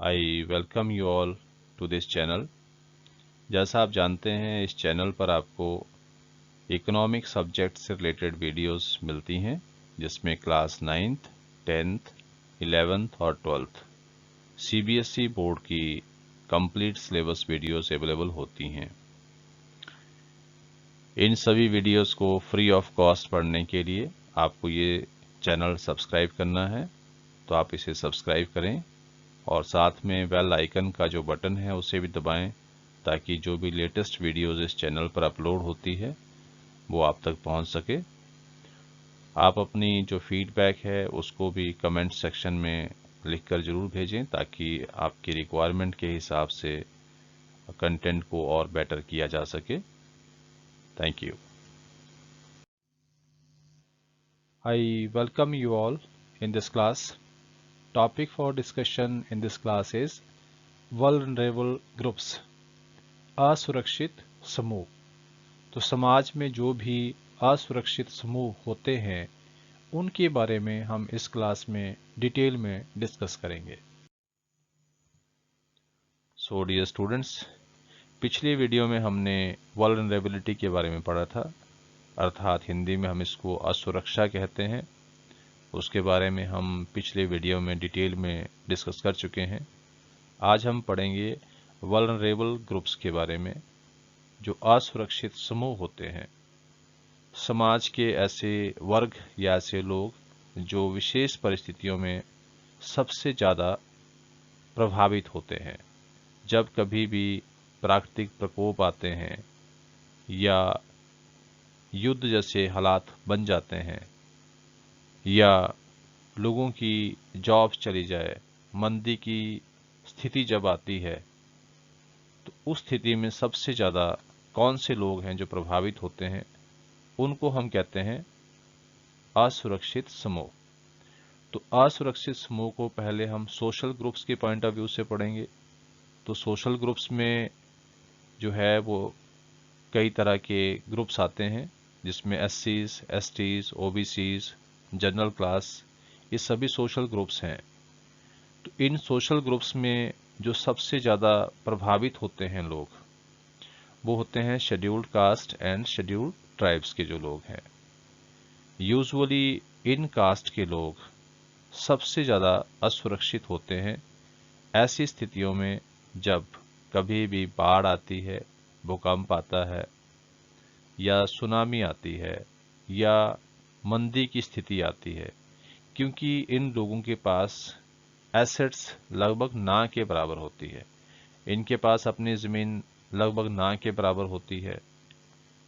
I welcome you all to this channel. जैसा आप जानते हैं, इस चैनल पर आपको इकोनॉमिक सब्जेक्ट से रिलेटेड वीडियोस मिलती हैं, जिसमें क्लास 9th, 10th, 11th और 12th सीबीएसई बोर्ड की कंप्लीट सिलेबस वीडियोस अवेलेबल होती हैं। इन सभी वीडियोस को फ्री ऑफ कॉस्ट पढ़ने के लिए आपको ये चैनल सब्सक्राइब करना है, तो आप इसे सब्सक्राइब करें और साथ में बेल आइकन का जो बटन है उसे भी दबाएं, ताकि जो भी लेटेस्ट वीडियोस इस चैनल पर अपलोड होती है वो आप तक पहुंच सके। आप अपनी जो फीडबैक है उसको भी कमेंट सेक्शन में लिखकर ज़रूर भेजें, ताकि आपकी रिक्वायरमेंट के हिसाब से कंटेंट को और बेटर किया जा सके। Thank you. I welcome you all in this class. Topic for discussion in this class is vulnerable groups, असुरक्षित समूह। तो समाज में जो भी असुरक्षित समूह होते हैं उनके बारे में हम इस क्लास में डिटेल में डिस्कस करेंगे। सो डियर स्टूडेंट्स, पिछली वीडियो में हमने वल्नरेबिलिटी के बारे में पढ़ा था, अर्थात हिंदी में हम इसको असुरक्षा कहते हैं। उसके बारे में हम पिछले वीडियो में डिटेल में डिस्कस कर चुके हैं। आज हम पढ़ेंगे वल्नरेबल ग्रुप्स के बारे में, जो असुरक्षित समूह होते हैं। समाज के ऐसे वर्ग या ऐसे लोग जो विशेष परिस्थितियों में सबसे ज़्यादा प्रभावित होते हैं। जब कभी भी प्राकृतिक प्रकोप आते हैं या युद्ध जैसे हालात बन जाते हैं या लोगों की जॉब चली जाए, मंदी की स्थिति जब आती है, तो उस स्थिति में सबसे ज़्यादा कौन से लोग हैं जो प्रभावित होते हैं, उनको हम कहते हैं असुरक्षित समूह। तो असुरक्षित समूह को पहले हम सोशल ग्रुप्स के पॉइंट ऑफ व्यू से पढ़ेंगे। तो सोशल ग्रुप्स में जो है वो कई तरह के ग्रुप्स आते हैं, जिसमें एससीज, एसटीज, ओबीसीज, जनरल क्लास, ये सभी सोशल ग्रुप्स हैं। तो इन सोशल ग्रुप्स में जो सबसे ज़्यादा प्रभावित होते हैं लोग, वो होते हैं scheduled caste and scheduled tribes के जो लोग हैं। यूजुअली इन कास्ट के लोग सबसे ज़्यादा असुरक्षित होते हैं ऐसी स्थितियों में जब कभी भी बाढ़ आती है, भूकंप आता है या सुनामी आती है या मंदी की स्थिति आती है, क्योंकि इन लोगों के पास एसेट्स लगभग ना के बराबर होती है। इनके पास अपनी ज़मीन लगभग ना के बराबर होती है।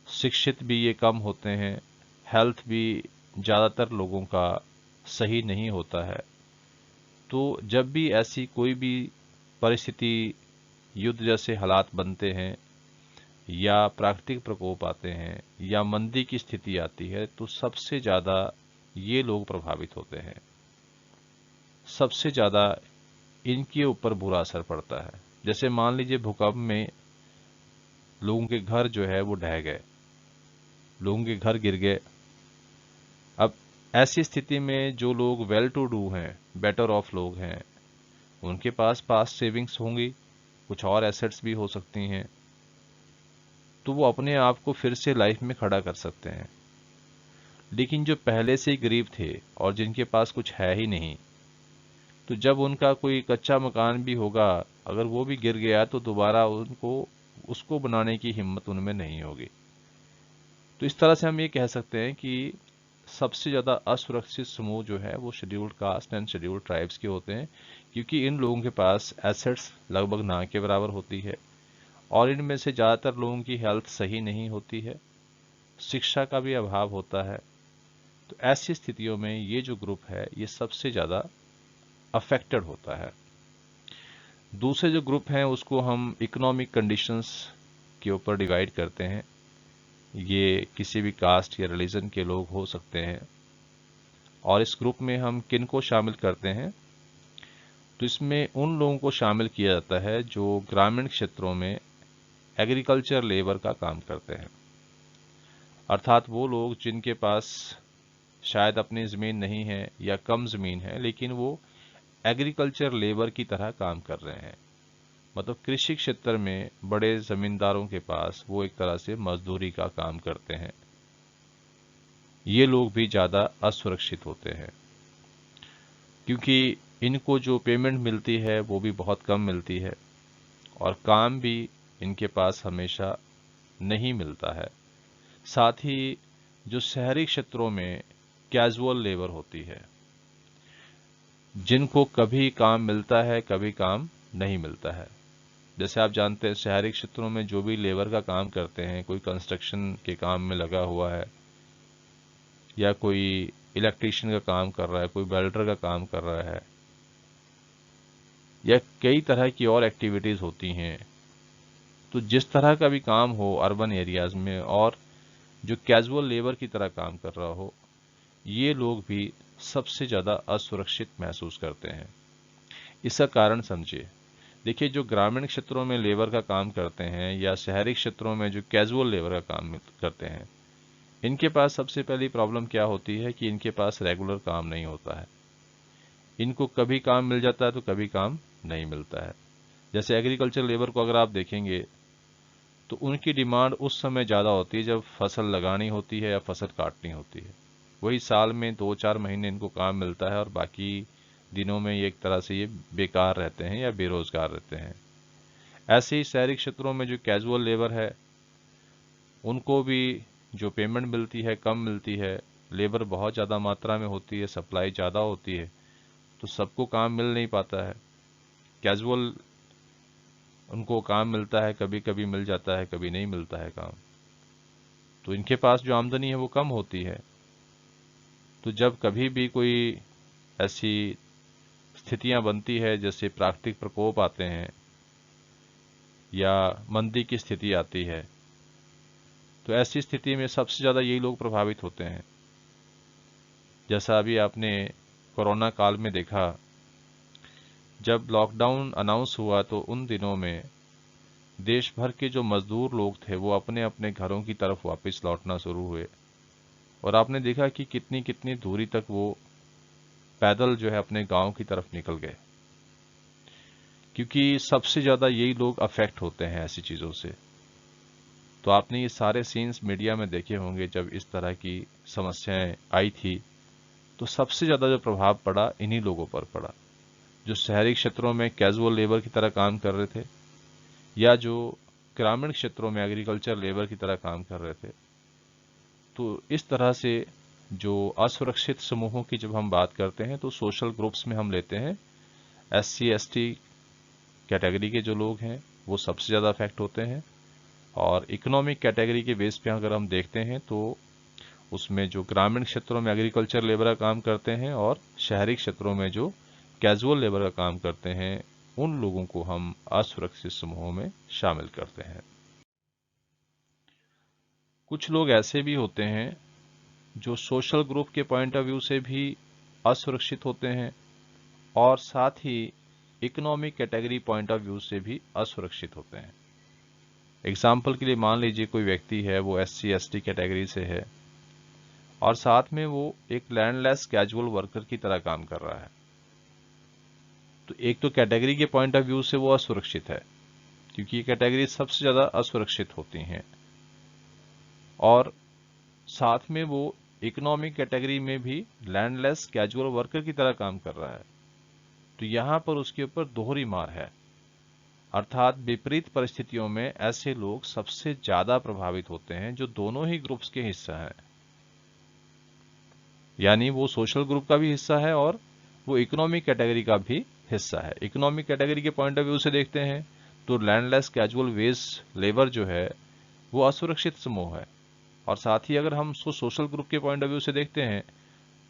शिक्षित भी ये कम होते हैं, हेल्थ भी ज़्यादातर लोगों का सही नहीं होता है। तो जब भी ऐसी कोई भी परिस्थिति, युद्ध जैसे हालात बनते हैं या प्राकृतिक प्रकोप आते हैं या मंदी की स्थिति आती है, तो सबसे ज़्यादा ये लोग प्रभावित होते हैं। सबसे ज़्यादा इनके ऊपर बुरा असर पड़ता है। जैसे मान लीजिए भूकंप में लोगों के घर जो है वो ढह गए, लोगों के घर गिर गए। अब ऐसी स्थिति में जो लोग वेल टू डू हैं, बेटर ऑफ लोग हैं, उनके पास पास सेविंग्स होंगी, कुछ और एसेट्स भी हो सकती हैं, तो वो अपने आप को फिर से लाइफ में खड़ा कर सकते हैं। लेकिन जो पहले से ही गरीब थे और जिनके पास कुछ है ही नहीं, तो जब उनका कोई कच्चा मकान भी होगा, अगर वो भी गिर गया तो दोबारा उनको उसको बनाने की हिम्मत उनमें नहीं होगी। तो इस तरह से हम ये कह सकते हैं कि सबसे ज़्यादा असुरक्षित समूह जो है वो scheduled caste and scheduled tribes के होते हैं, क्योंकि इन लोगों के पास एसेट्स लगभग ना के बराबर होती है और इनमें से ज़्यादातर लोगों की हेल्थ सही नहीं होती है, शिक्षा का भी अभाव होता है। तो ऐसी स्थितियों में ये जो ग्रुप है ये सबसे ज़्यादा अफेक्टेड होता है। दूसरे जो ग्रुप हैं उसको हम इकोनॉमिक कंडीशंस के ऊपर डिवाइड करते हैं। ये किसी भी कास्ट या रिलीजन के लोग हो सकते हैं। और इस ग्रुप में हम किन को शामिल करते हैं, तो इसमें उन लोगों को शामिल किया जाता है जो ग्रामीण क्षेत्रों में एग्रीकल्चर लेबर का काम करते हैं। अर्थात वो लोग जिनके पास शायद अपनी ज़मीन नहीं है या कम ज़मीन है, लेकिन वो एग्रीकल्चर लेबर की तरह काम कर रहे हैं। मतलब कृषि क्षेत्र में बड़े जमींदारों के पास वो एक तरह से मजदूरी का काम करते हैं। ये लोग भी ज़्यादा असुरक्षित होते हैं, क्योंकि इनको जो पेमेंट मिलती है वो भी बहुत कम मिलती है और काम भी इनके पास हमेशा नहीं मिलता है। साथ ही जो शहरी क्षेत्रों में कैजुअल लेबर होती है, जिनको कभी काम मिलता है कभी काम नहीं मिलता है। जैसे आप जानते हैं शहरी क्षेत्रों में जो भी लेबर का काम करते हैं, कोई कंस्ट्रक्शन के काम में लगा हुआ है या कोई इलेक्ट्रीशियन का काम कर रहा है, कोई वेल्डर का काम कर रहा है या कई तरह की और एक्टिविटीज़ होती हैं, तो जिस तरह का भी काम हो अर्बन एरियाज़ में और जो कैजुअल लेबर की तरह काम कर रहा हो, ये लोग भी सबसे ज़्यादा असुरक्षित महसूस करते हैं। इसका कारण समझिए। देखिए, जो ग्रामीण क्षेत्रों में लेबर का काम करते हैं या शहरी क्षेत्रों में जो कैजुअल लेबर का काम करते हैं, इनके पास सबसे पहली प्रॉब्लम क्या होती है कि इनके पास रेगुलर काम नहीं होता है। इनको कभी काम मिल जाता है तो कभी काम नहीं मिलता है। जैसे एग्रीकल्चर लेबर को अगर आप देखेंगे तो उनकी डिमांड उस समय ज़्यादा होती है जब फसल लगानी होती है या फसल काटनी होती है। वही साल में 2-4 महीने इनको काम मिलता है और बाकी दिनों में ये एक तरह से ये बेकार रहते हैं या बेरोजगार रहते हैं। ऐसे ही शहरी क्षेत्रों में जो कैजुअल लेबर है, उनको भी जो पेमेंट मिलती है कम मिलती है, लेबर बहुत ज़्यादा मात्रा में होती है, सप्लाई ज़्यादा होती है, तो सबको काम मिल नहीं पाता है। कैजुअल उनको काम मिलता है, कभी कभी मिल जाता है, कभी नहीं मिलता है काम, तो इनके पास जो आमदनी है वो कम होती है। तो जब कभी भी कोई ऐसी स्थितियां बनती है, जैसे प्राकृतिक प्रकोप आते हैं या मंदी की स्थिति आती है, तो ऐसी स्थिति में सबसे ज़्यादा यही लोग प्रभावित होते हैं। जैसा अभी आपने कोरोना काल में देखा, जब लॉकडाउन अनाउंस हुआ तो उन दिनों में देश भर के जो मजदूर लोग थे वो अपने अपने घरों की तरफ वापस लौटना शुरू हुए और आपने देखा कि कितनी कितनी दूरी तक वो पैदल जो है अपने गांव की तरफ निकल गए, क्योंकि सबसे ज़्यादा यही लोग अफेक्ट होते हैं ऐसी चीज़ों से। तो आपने ये सारे सीन्स मीडिया में देखे होंगे, जब इस तरह की समस्याएं आई थी तो सबसे ज़्यादा जो प्रभाव पड़ा इन्हीं लोगों पर पड़ा, जो शहरी क्षेत्रों में कैजुअल लेबर की तरह काम कर रहे थे या जो ग्रामीण क्षेत्रों में एग्रीकल्चर लेबर की तरह काम कर रहे थे। तो इस तरह से जो असुरक्षित समूहों की जब हम बात करते हैं तो सोशल ग्रुप्स में हम लेते हैं SC ST कैटेगरी के जो लोग हैं वो सबसे ज़्यादा अफेक्ट होते हैं, और इकोनॉमिक कैटेगरी के बेस पे अगर हम देखते हैं तो उसमें जो ग्रामीण क्षेत्रों में एग्रीकल्चर लेबर का काम करते हैं और शहरी क्षेत्रों में जो कैजुअल लेबर का काम करते हैं, उन लोगों को हम असुरक्षित समूहों में शामिल करते हैं। कुछ लोग ऐसे भी होते हैं जो सोशल ग्रुप के पॉइंट ऑफ व्यू से भी असुरक्षित होते हैं और साथ ही economic category point of view से भी असुरक्षित होते हैं। एग्जाम्पल के लिए मान लीजिए कोई व्यक्ति है, वो SC ST कैटेगरी से है और साथ में वो एक लैंडलेस कैजुअल वर्कर की तरह काम कर रहा है। तो एक तो कैटेगरी के पॉइंट ऑफ व्यू से वो असुरक्षित है, क्योंकि ये कैटेगरी सबसे ज़्यादा असुरक्षित होती हैं, और साथ में वो इकोनॉमिक कैटेगरी में भी लैंडलेस कैजुअल वर्कर की तरह काम कर रहा है। तो यहाँ पर उसके ऊपर दोहरी मार है, अर्थात विपरीत परिस्थितियों में ऐसे लोग सबसे ज्यादा प्रभावित होते हैं जो दोनों ही ग्रुप्स के हिस्सा हैं। यानी वो सोशल ग्रुप का भी हिस्सा है और वो इकोनॉमिक कैटेगरी का भी हिस्सा है। इकोनॉमिक कैटेगरी के पॉइंट ऑफ व्यू से देखते हैं तो लैंडलेस कैजुअल वेज लेबर जो है वो असुरक्षित समूह है, और साथ ही अगर हम उसको सोशल ग्रुप के पॉइंट ऑफ व्यू से देखते हैं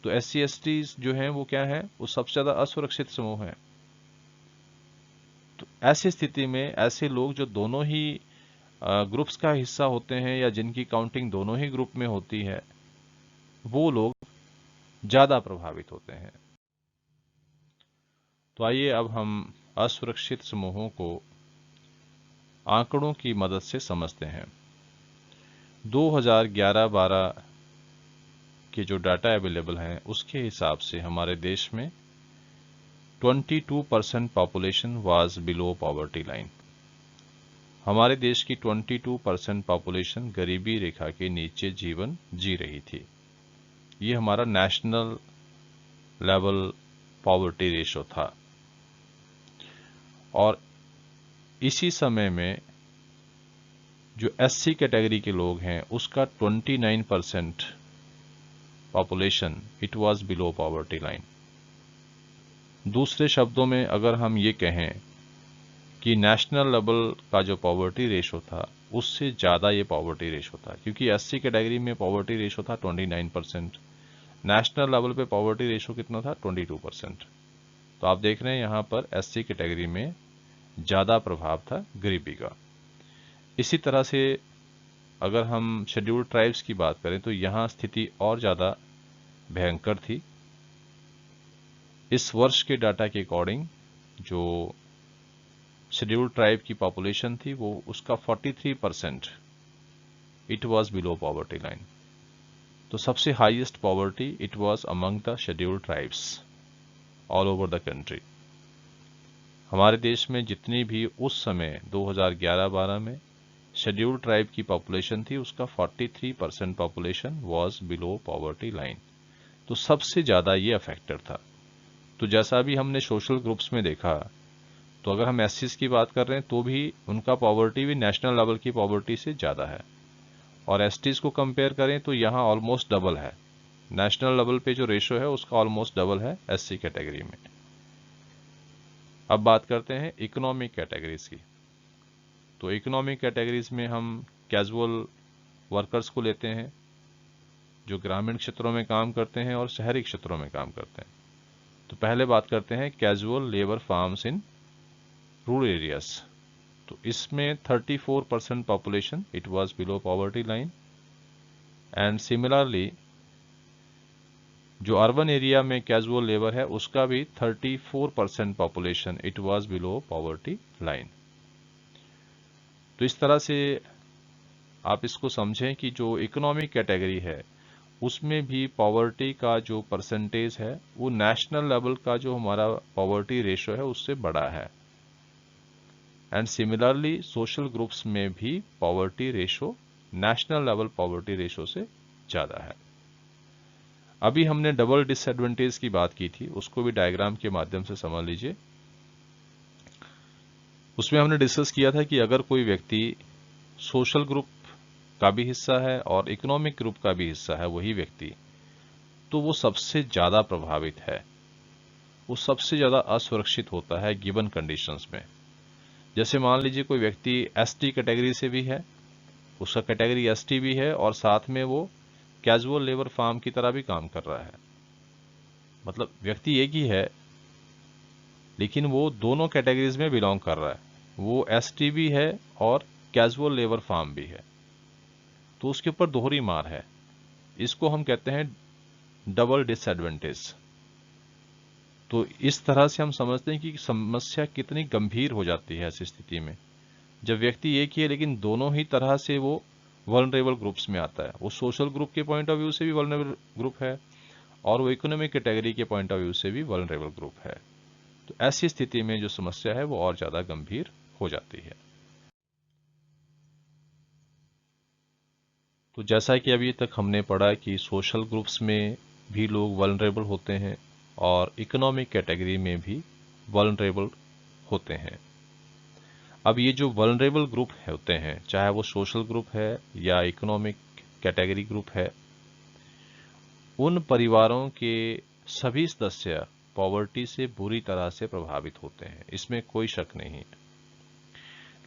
तो SC ST जो हैं वो क्या है, वो सबसे ज्यादा असुरक्षित समूह है। तो ऐसी स्थिति में ऐसे लोग जो दोनों ही ग्रुप्स का हिस्सा होते हैं या जिनकी काउंटिंग दोनों ही ग्रुप में होती है, वो लोग ज्यादा प्रभावित होते हैं। तो आइए अब हम असुरक्षित समूहों को आंकड़ों की मदद से समझते हैं। 2011-12 के जो डाटा अवेलेबल हैं उसके हिसाब से हमारे देश में 22% population was below poverty line. हमारे देश की 22% पॉपुलेशन गरीबी रेखा के नीचे जीवन जी रही थी। ये हमारा नेशनल लेवल पॉवर्टी रेशो था। और इसी समय में जो एससी कैटेगरी के लोग हैं उसका 29% population it was below poverty line. दूसरे शब्दों में अगर हम ये कहें कि नेशनल लेवल का जो पॉवर्टी रेशो था उससे ज़्यादा ये पॉवर्टी रेशो था, क्योंकि एससी कैटेगरी में पॉवर्टी रेशो था 29%, नेशनल लेवल पे पॉवर्टी रेशो कितना था 22%। तो आप देख रहे हैं यहाँ पर एससी कैटेगरी में ज़्यादा प्रभाव था गरीबी का। इसी तरह से अगर हम शेड्यूल्ड ट्राइब्स की बात करें तो यहाँ स्थिति और ज़्यादा भयंकर थी। इस वर्ष के डाटा के अकॉर्डिंग जो शेड्यूल्ड ट्राइब की पॉपुलेशन थी वो उसका 43% it was below poverty line. तो सबसे highest poverty it was among the scheduled tribes all over the country. हमारे देश में जितनी भी उस समय 2011-12 में शेड्यूल्ड ट्राइब की पॉपुलेशन थी उसका 43% population was below poverty line. तो सबसे ज़्यादा ये अफेक्टेड था। तो जैसा भी हमने सोशल ग्रुप्स में देखा, तो अगर हम एससीज की बात कर रहे हैं तो भी उनका पॉवर्टी भी नेशनल लेवल की पॉवर्टी से ज़्यादा है, और एसटीज को कंपेयर करें तो यहाँ ऑलमोस्ट डबल है। नेशनल लेवल पे जो रेशो है उसका ऑलमोस्ट डबल है एससी कैटेगरी में। अब बात करते हैं इकोनॉमिक कैटेगरीज की। तो इकोनॉमिक कैटेगरीज में हम कैजुअल वर्कर्स को लेते हैं जो ग्रामीण क्षेत्रों में काम करते हैं और शहरी क्षेत्रों में काम करते हैं। तो पहले बात करते हैं casual labour farms in rural areas. तो इसमें 34% population it was below poverty line. And similarly जो अर्बन एरिया में कैजुअल लेबर है उसका भी 34% population it was below poverty line. तो इस तरह से आप इसको समझें कि जो इकोनॉमिक कैटेगरी है उसमें भी पॉवर्टी का जो परसेंटेज है वो नेशनल लेवल का जो हमारा पॉवर्टी रेशो है उससे बड़ा है। एंड सिमिलरली सोशल ग्रुप्स में भी poverty ratio national level poverty ratio से ज़्यादा है। अभी हमने डबल डिसएडवांटेज की बात की थी, उसको भी डायग्राम के माध्यम से समझ लीजिए। उसमें हमने डिस्कस किया था कि अगर कोई व्यक्ति सोशल ग्रुप का भी हिस्सा है और इकोनॉमिक ग्रुप का भी हिस्सा है वही व्यक्ति, तो वो सबसे ज़्यादा प्रभावित है, वो सबसे ज़्यादा असुरक्षित होता है गिवन कंडीशंस में। जैसे मान लीजिए कोई व्यक्ति एसटी कैटेगरी से भी है, उसका कैटेगरी एसटी भी है और साथ में वो कैजुअल लेबर फार्म की तरह भी काम कर रहा है, मतलब व्यक्ति एक ही है लेकिन वो दोनों कैटेगरीज में बिलोंग कर रहा है, वो एसटी भी है और कैजुअल लेबर फार्म भी है, तो उसके ऊपर दोहरी मार है। इसको हम कहते हैं डबल डिसएडवांटेज। तो इस तरह से हम समझते हैं कि समस्या कितनी गंभीर हो जाती है ऐसी स्थिति में, जब व्यक्ति एक ही है लेकिन दोनों ही तरह से वो वल्नरेबल ग्रुप्स में आता है। वो सोशल ग्रुप के पॉइंट ऑफ व्यू से भी वल्नरेबल ग्रुप है और वो इकोनॉमिक कैटेगरी के पॉइंट ऑफ व्यू से भी वल्नरेबल ग्रुप है। तो ऐसी स्थिति में जो समस्या है वो और ज़्यादा गंभीर हो जाती है। तो जैसा कि अभी तक हमने पढ़ा कि सोशल ग्रुप्स में भी लोग वल्नरेबल होते हैं और इकोनॉमिक कैटेगरी में भी वल्नरेबल होते हैं। अब ये जो वल्नरेबल ग्रुप होते हैं, चाहे वो सोशल ग्रुप है या इकोनॉमिक कैटेगरी ग्रुप है, उन परिवारों के सभी सदस्य पॉवर्टी से बुरी तरह से प्रभावित होते हैं, इसमें कोई शक नहीं है।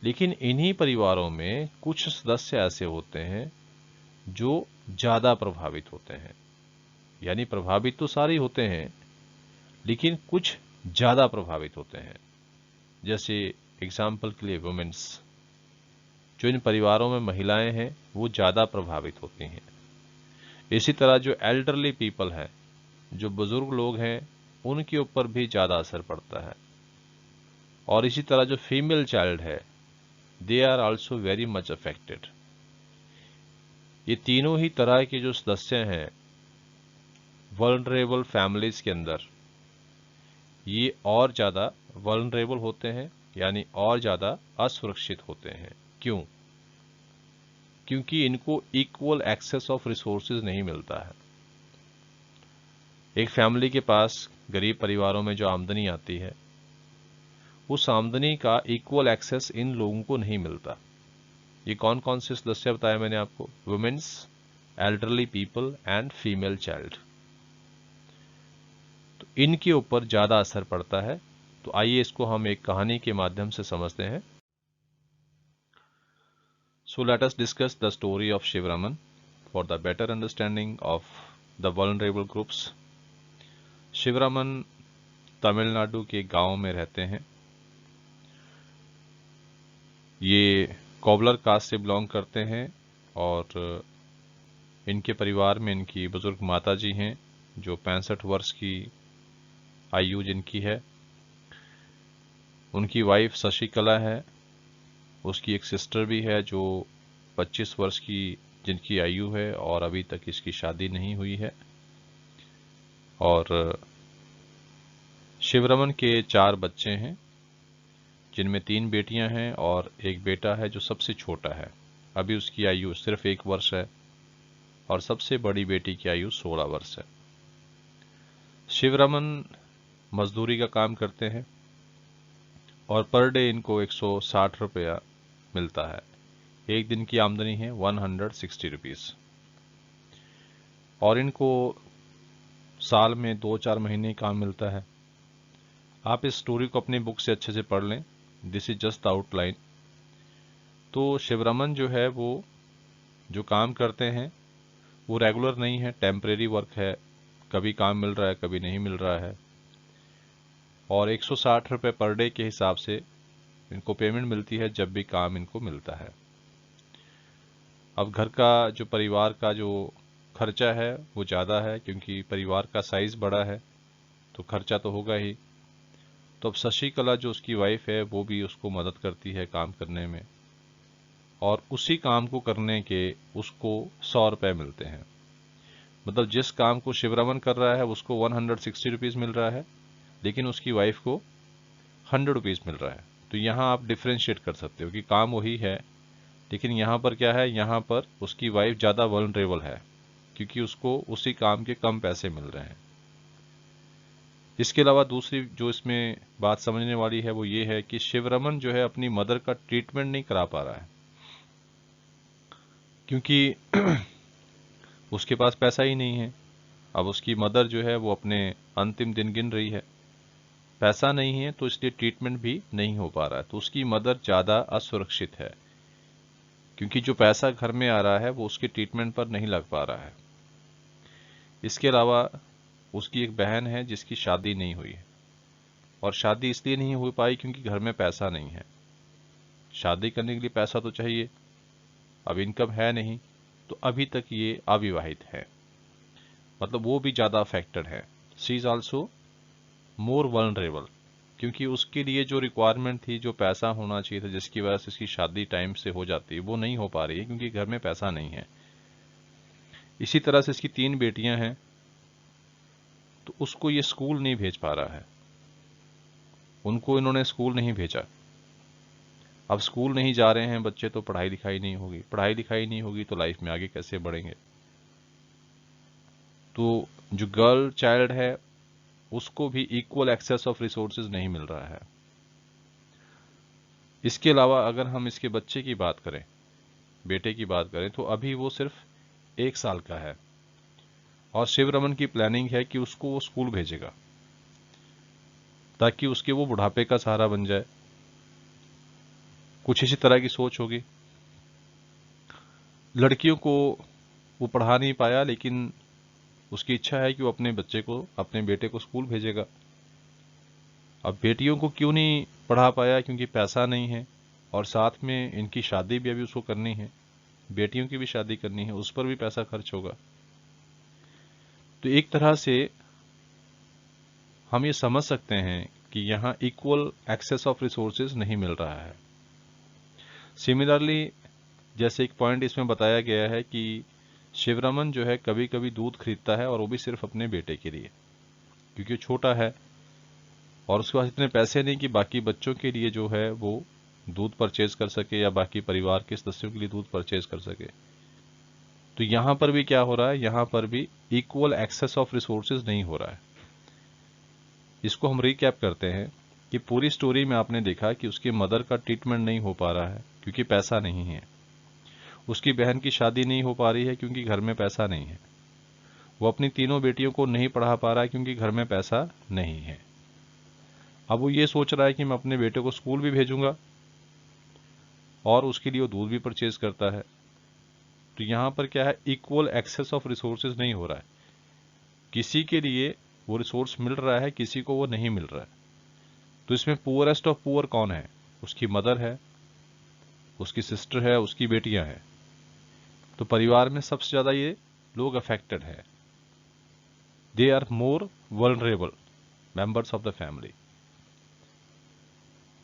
लेकिन इन्हीं परिवारों में कुछ सदस्य ऐसे होते हैं जो ज़्यादा प्रभावित होते हैं। यानी प्रभावित तो सारे होते हैं लेकिन कुछ ज़्यादा प्रभावित होते हैं। जैसे एग्जाम्पल के लिए वुमेन्स, जो इन परिवारों में महिलाएं हैं वो ज़्यादा प्रभावित होती हैं। इसी तरह जो एल्डरली पीपल हैं, जो बुजुर्ग लोग हैं, उनके ऊपर भी ज़्यादा असर पड़ता है। और इसी तरह जो फीमेल चाइल्ड है, they are also very much affected. ये तीनों ही तरह के जो सदस्य हैं वल्नरेबल फैमिलीज के अंदर, ये और ज़्यादा वल्नरेबल होते हैं, यानी और ज़्यादा असुरक्षित होते हैं। क्यों? क्योंकि इनको इक्वल एक्सेस ऑफ रिसोर्सेज नहीं मिलता है। एक फैमिली के पास, गरीब परिवारों में जो आमदनी आती है, उस आमदनी का इक्वल एक्सेस इन लोगों को नहीं मिलता। ये कौन कौन से सदस्य बताया मैंने आपको? Womens, elderly people and female child. तो इनके ऊपर ज़्यादा असर पड़ता है। तो आइए इसको हम एक कहानी के माध्यम से समझते हैं। So let us discuss the story of Shivraman for the better understanding of the vulnerable groups. Sivaraman Tamil Nadu के गांव में रहते हैं। ये कॉबलर कास्ट से बिलोंग करते हैं और इनके परिवार में इनकी बुजुर्ग माता जी हैं जो 65 वर्ष की आयु जिनकी है। उनकी वाइफ शशिकला है। उसकी एक सिस्टर भी है जो 25 वर्ष की जिनकी आयु है और अभी तक इसकी शादी नहीं हुई है। और शिवरमन के 4 बच्चे हैं, जिनमें 3 बेटियां हैं और एक बेटा है जो सबसे छोटा है। अभी उसकी आयु सिर्फ 1 वर्ष है और सबसे बड़ी बेटी की आयु 16 वर्ष है। शिवरमन मजदूरी का काम करते हैं और पर डे इनको 160 रुपया मिलता है। एक दिन की आमदनी है 160 रुपीज़। और इनको साल में 2-4 महीने काम मिलता है। आप इस स्टोरी को अपनी बुक से अच्छे से पढ़ लें। This is just the outline. तो शिवरमन जो है वो जो काम करते हैं वो रेगुलर नहीं है, टेम्परेरी वर्क है। कभी काम मिल रहा है, कभी नहीं मिल रहा है। और 160 रुपये पर डे के हिसाब से इनको पेमेंट मिलती है जब भी काम इनको मिलता है। अब घर का जो परिवार का जो खर्चा है वो ज़्यादा है, क्योंकि परिवार का साइज़ बड़ा है तो खर्चा तो होगा ही। तो अब शशिकला जो उसकी वाइफ है वो भी उसको मदद करती है काम करने में, और उसी काम को करने के उसको 100 रुपये मिलते हैं। मतलब जिस काम को शिवरमन कर रहा है उसको 160 रुपीज़ मिल रहा है, लेकिन उसकी वाइफ को 100 रुपीज़ मिल रहा है। तो यहाँ आप डिफ्रेंशिएट कर सकते हो कि काम वही है, लेकिन यहाँ पर क्या है, यहाँ पर उसकी वाइफ ज़्यादा वल्नरेबल है क्योंकि उसको उसी काम के कम पैसे मिल रहे हैं। इसके अलावा दूसरी जो इसमें बात समझने वाली है वो ये है कि शिवरमन जो है अपनी मदर का ट्रीटमेंट नहीं करा पा रहा है, क्योंकि उसके पास पैसा ही नहीं है। अब उसकी मदर जो है वो अपने अंतिम दिन गिन रही है, पैसा नहीं है तो इसलिए ट्रीटमेंट भी नहीं हो पा रहा है। तो उसकी मदर ज़्यादा असुरक्षित है, क्योंकि जो पैसा घर में आ रहा है वो उसके ट्रीटमेंट पर नहीं लग पा रहा है। इसके अलावा उसकी एक बहन है जिसकी शादी नहीं हुई है, और शादी इसलिए नहीं हो पाई क्योंकि घर में पैसा नहीं है। शादी करने के लिए पैसा तो चाहिए, अब इनकम है नहीं, तो अभी तक ये अविवाहित है। मतलब वो भी ज़्यादा अफेक्टेड है। She is also more vulnerable, क्योंकि उसके लिए जो रिक्वायरमेंट थी, जो पैसा होना चाहिए था जिसकी वजह से इसकी शादी टाइम से हो जाती है, वो नहीं हो पा रही है क्योंकि घर में पैसा नहीं है। इसी तरह से इसकी 3 बेटियां हैं, तो उसको ये स्कूल नहीं भेज पा रहा है। उनको इन्होंने स्कूल नहीं भेजा। अब स्कूल नहीं जा रहे हैं बच्चे तो पढ़ाई लिखाई नहीं होगी, पढ़ाई लिखाई नहीं होगी तो लाइफ में आगे कैसे बढ़ेंगे। तो जो गर्ल चाइल्ड है उसको भी इक्वल एक्सेस ऑफ रिसोर्सेज नहीं मिल रहा है। इसके अलावा अगर हम इसके बच्चे की बात करें, बेटे की बात करें, तो अभी वो सिर्फ 1 साल का है, और शिवरमन की प्लानिंग है कि उसको वो स्कूल भेजेगा ताकि उसके वो बुढ़ापे का सहारा बन जाए। कुछ इसी तरह की सोच होगी। लड़कियों को वो पढ़ा नहीं पाया, लेकिन उसकी इच्छा है कि वो अपने बच्चे को, अपने बेटे को स्कूल भेजेगा। अब बेटियों को क्यों नहीं पढ़ा पाया? क्योंकि पैसा नहीं है, और साथ में इनकी शादी भी अभी उसको करनी है, बेटियों की भी शादी करनी है, उस पर भी पैसा खर्च होगा। तो एक तरह से हम ये समझ सकते हैं कि यहाँ इक्वल एक्सेस ऑफ रिसोर्सेज नहीं मिल रहा है। सिमिलरली, जैसे एक पॉइंट इसमें बताया गया है कि शिवरमन जो है कभी कभी दूध खरीदता है, और वो भी सिर्फ अपने बेटे के लिए, क्योंकि वो छोटा है। और उसके पास इतने पैसे नहीं कि बाकी बच्चों के लिए जो है वो दूध परचेज कर सके या बाकी परिवार के सदस्यों के लिए दूध परचेज कर सके। तो यहाँ पर भी क्या हो रहा है, यहाँ पर भी इक्वल एक्सेस ऑफ रिसोर्सेज नहीं हो रहा है। इसको हम रिकैप करते हैं कि पूरी स्टोरी में आपने देखा कि उसकी मदर का ट्रीटमेंट नहीं हो पा रहा है क्योंकि पैसा नहीं है, उसकी बहन की शादी नहीं हो पा रही है क्योंकि घर में पैसा नहीं है, वो अपनी तीनों बेटियों को नहीं पढ़ा पा रहा है क्योंकि घर में पैसा नहीं है। अब वो ये सोच रहा है कि मैं अपने बेटे को स्कूल भी भेजूंगा और उसके लिए वो दूध भी परचेज करता है। तो यहाँ पर क्या है, इक्वल एक्सेस ऑफ रिसोर्सेज नहीं हो रहा है, किसी के लिए वो रिसोर्स मिल रहा है, किसी को वो नहीं मिल रहा है। तो इसमें पुअरेस्ट ऑफ पुअर कौन है, उसकी मदर है, उसकी सिस्टर है, उसकी बेटियां हैं। तो परिवार में सबसे ज्यादा ये लोग अफेक्टेड है, they are more vulnerable members of the family.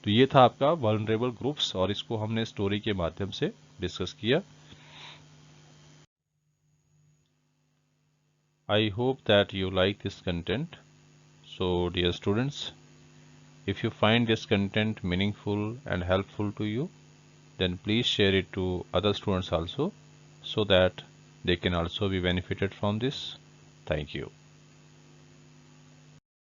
तो ये था आपका वल्नरेबल ग्रुप्स और इसको हमने स्टोरी के माध्यम से डिस्कस किया। I hope that you like this content. So dear students, if you find this content meaningful and helpful to you, then please share it to other students also so that they can also be benefited from this. Thank you.